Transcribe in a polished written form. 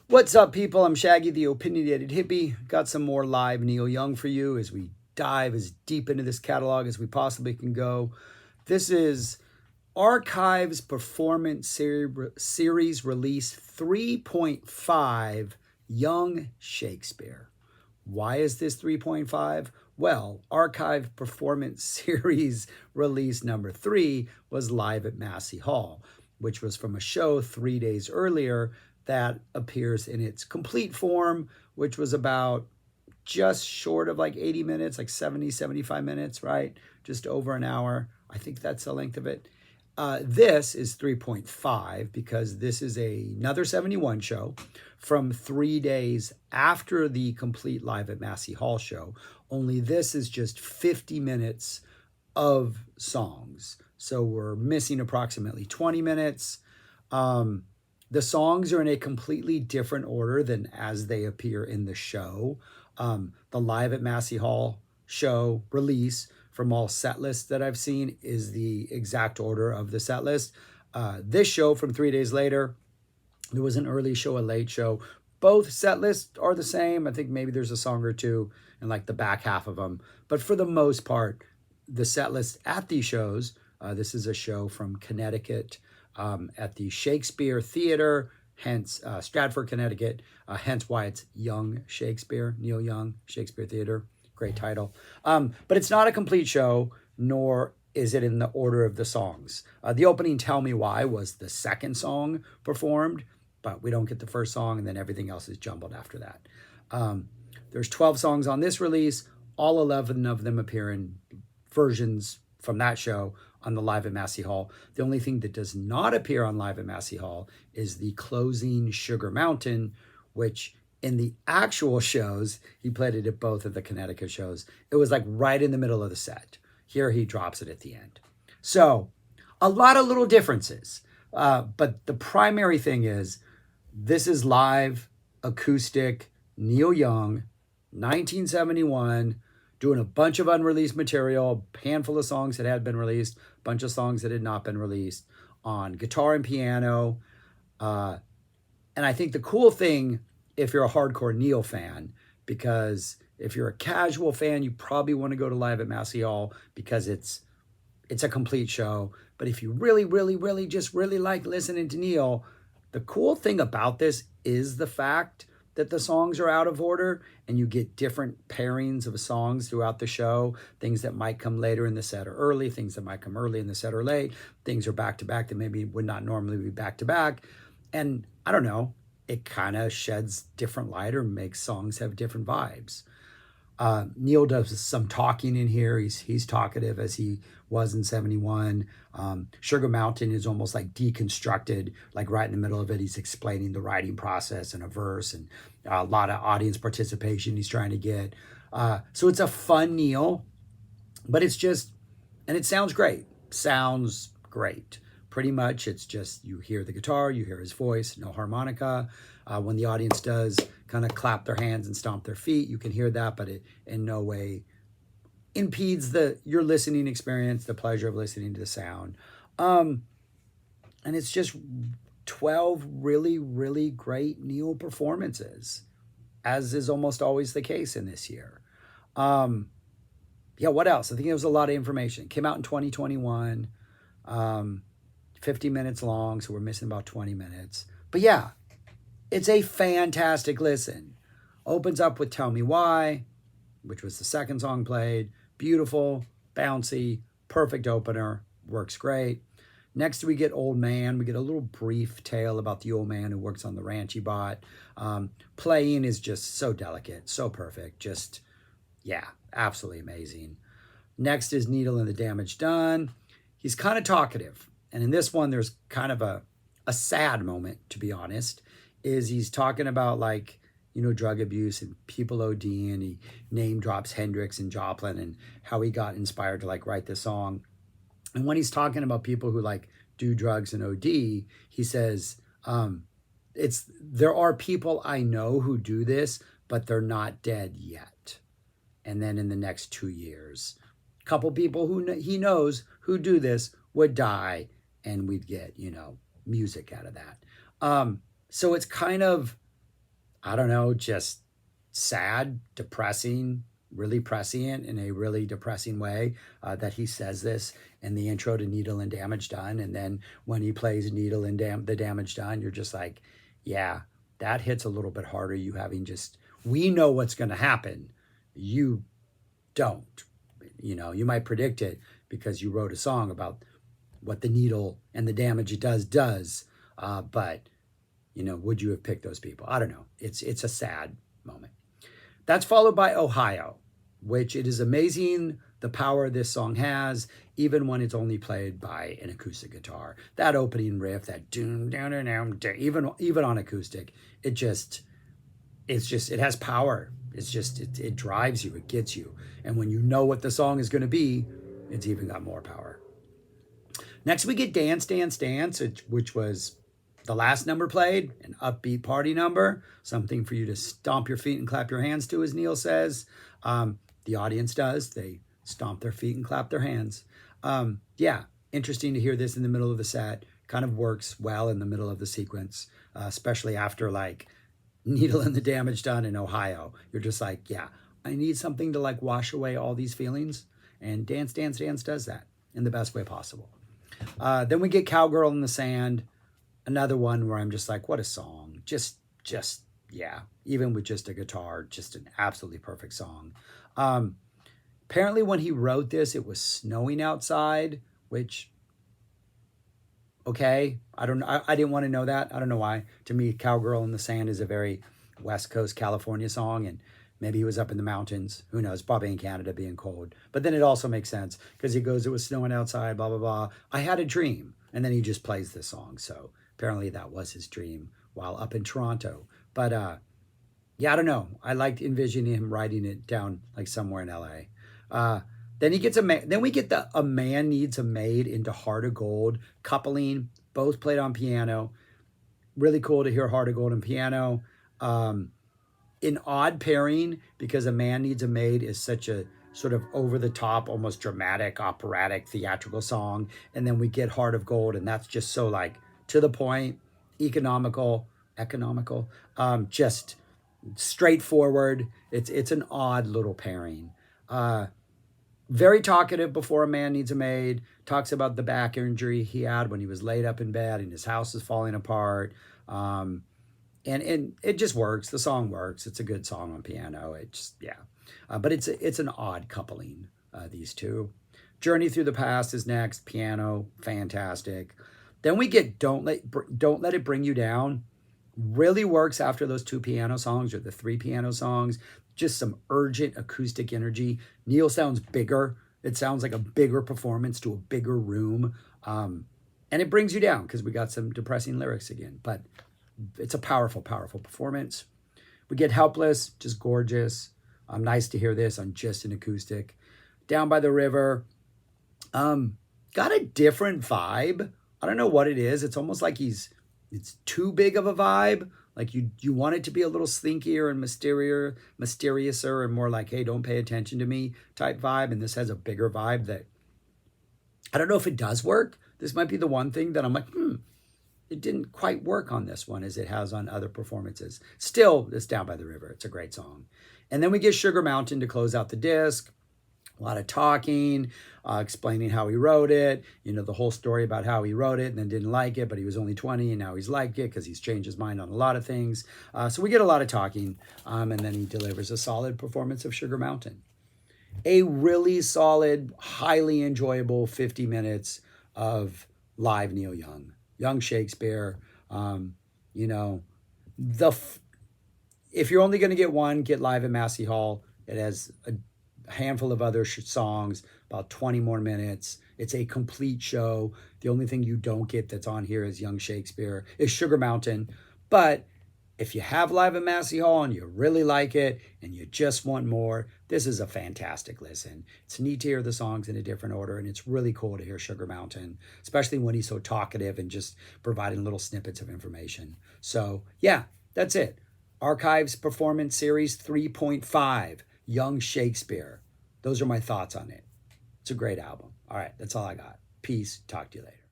What's up, people? I'm Shaggy, the opinionated hippie. Got some more live Neil Young for you as we dive as deep into this catalog as we possibly can go. This is Archives Performance Series Release 3.5 Young Shakespeare. Why is this 3.5? Well, Archive Performance Series release number 3 was live at Massey Hall, which was from a show 3 days earlier that appears in its complete form, which was about just short of like 80 minutes, like 70, 75 minutes, right? Just over an hour. I think that's the length of it. This is 3.5 because this is another 71 show from 3 days after the complete Live at Massey Hall show. Only this is just 50 minutes of songs. So we're missing approximately 20 minutes. The songs are in a completely different order than as they appear in the show. The Live at Massey Hall show release from all set lists that I've seen is the exact order of the set list. This show from 3 days later, there was an early show, a late show. Both set lists are the same. I think maybe there's a song or two in like the back half of them. But for the most part, the set list at these shows, this is a show from Connecticut at the Shakespeare Theater, hence Stratford, Connecticut, hence why it's Young Shakespeare, Neil Young Shakespeare Theater. Great title. But it's not a complete show, nor is it in the order of the songs. The opening Tell Me Why was the second song performed, but we don't get the first song, and then everything else is jumbled after that. There's 12 songs on this release. All 11 of them appear in versions from that show on the Live at Massey Hall. The only thing that does not appear on Live at Massey Hall is the closing Sugar Mountain, which in the actual shows, he played it at both of the Connecticut shows. It was like right in the middle of the set. Here he drops it at the end. So a lot of little differences. But the primary thing is this is live, acoustic, Neil Young, 1971, doing a bunch of unreleased material, handful of songs that had been released, a bunch of songs that had not been released on guitar and piano. And I think the cool thing, if you're a hardcore Neil fan, because if you're a casual fan, you probably want to go to Live at Massey Hall because it's a complete show. But if you really, really, really just really like listening to Neil, the cool thing about this is the fact that the songs are out of order and you get different pairings of songs throughout the show, things that might come later in the set or early, things that might come early in the set or late, things are back to back that maybe would not normally be back to back. And I don't know, it kind of sheds different light or makes songs have different vibes. Neil does some talking in here. He's talkative as he was in 71. Sugar Mountain is almost like deconstructed, like right in the middle of it. He's explaining the writing process and a verse and a lot of audience participation he's trying to get. So it's a fun Neil, but it's just, and it sounds great. Sounds great. Pretty much it's just you hear the guitar, you hear his voice, no harmonica. When the audience does kind of clap their hands and stomp their feet, you can hear that, but it in no way impedes your listening experience, the pleasure of listening to the sound. And it's just 12 really, really great Neil performances, as is almost always the case in this year. Yeah, what else? I think it was a lot of information. It came out in 2021, 50 minutes long, so we're missing about 20 minutes. But yeah, it's a fantastic listen. Opens up with Tell Me Why, which was the second song played. Beautiful, bouncy, perfect opener. Works great. Next, we get Old Man. We get a little brief tale about the old man who works on the ranch he bought. Playing is just so delicate, so perfect. Just, yeah, absolutely amazing. Next is Needle and the Damage Done. He's kind of talkative. And in this one, there's kind of a sad moment, to be honest, is he's talking about like, drug abuse and people ODing. He name drops Hendrix and Joplin and how he got inspired to like write this song. And when he's talking about people who like do drugs and OD, he says, there are people I know who do this, but they're not dead yet. And then in the next 2 years, a couple people who he knows who do this would die, and we'd get, music out of that. So it's kind of I don't know, just sad, depressing, really prescient in a really depressing way that he says this in the intro to Needle and Damage Done. And then when he plays Needle and the Damage Done, you're just like, yeah, that hits a little bit harder. You having just, we know what's going to happen. You don't. You know, you might predict it because you wrote a song about what the needle and the damage it does. But you know, would you have picked those people? I don't know. It's a sad moment. That's followed by Ohio, which it is amazing the power this song has, even when it's only played by an acoustic guitar. That opening riff, that doom down down, even on acoustic, it has power. It drives you, it gets you. And when you know what the song is going to be, it's even got more power. Next, we get Dance, Dance, Dance, which was the last number played, an upbeat party number, something for you to stomp your feet and clap your hands to, as Neil says. The audience does. They stomp their feet and clap their hands. Yeah, interesting to hear this in the middle of the set. Kind of works well in the middle of the sequence, especially after like Needle and the Damage Done in Ohio. You're just like, yeah, I need something to like wash away all these feelings. And Dance, Dance, Dance does that in the best way possible. Then we get Cowgirl in the Sand, another one where I'm just like, what a song. Just, yeah, even with just a guitar, just an absolutely perfect song. Apparently when he wrote this, it was snowing outside, which, okay, I didn't want to know that. I don't know why. To me, Cowgirl in the Sand is a very West Coast California song, and maybe he was up in the mountains. Who knows? Probably in Canada being cold. But then it also makes sense because he goes, it was snowing outside, blah, blah, blah. I had a dream. And then he just plays this song. So apparently that was his dream while up in Toronto. But yeah, I don't know. I liked envisioning him writing it down like somewhere in LA. Then he gets then we get the A Man Needs a Maid into Heart of Gold coupling, both played on piano. Really cool to hear Heart of Gold and piano. An odd pairing because A Man Needs a Maid is such a sort of over the top, almost dramatic, operatic, theatrical song. And then we get Heart of Gold, and that's just so like to the point, economical, just straightforward. It's an odd little pairing. Very talkative before A Man Needs a Maid. Talks about the back injury he had when he was laid up in bed and his house is falling apart. And it just works. The song works. It's a good song on piano. It's yeah, but it's an odd coupling. These two. Journey Through the Past is next. Piano, fantastic. Then we get Don't Let It Bring You Down. Really works after those two piano songs or the three piano songs. Just some urgent acoustic energy. Neil sounds bigger. It sounds like a bigger performance to a bigger room. And it brings you down because we got some depressing lyrics again. But it's a powerful, powerful performance. We get Helpless, just gorgeous. Nice to hear this on just an acoustic. Down by the River. Got a different vibe. I don't know what it is. It's almost like it's too big of a vibe. Like you want it to be a little slinkier and mysteriouser and more like, hey, don't pay attention to me type vibe. And this has a bigger vibe that I don't know if it does work. This might be the one thing that I'm like, it didn't quite work on this one as it has on other performances. Still, it's Down by the River. It's a great song. And then we get Sugar Mountain to close out the disc. A lot of talking, explaining how he wrote it, the whole story about how he wrote it and then didn't like it, but he was only 20 and now he's liked it because he's changed his mind on a lot of things. So we get a lot of talking, and then he delivers a solid performance of Sugar Mountain. A really solid, highly enjoyable 50 minutes of live Neil Young. Young Shakespeare. If you're only going to get one, get Live at Massey Hall. It has a handful of other songs, about 20 more minutes. It's a complete show. The only thing you don't get that's on here is Young Shakespeare, is Sugar Mountain. But if you have Live at Massey Hall and you really like it and you just want more, this is a fantastic listen. It's neat to hear the songs in a different order, and it's really cool to hear Sugar Mountain, especially when he's so talkative and just providing little snippets of information. So yeah, that's it. Archives Performance Series 3.5. Young Shakespeare. Those are my thoughts on it. It's a great album. All right, that's all I got. Peace. Talk to you later.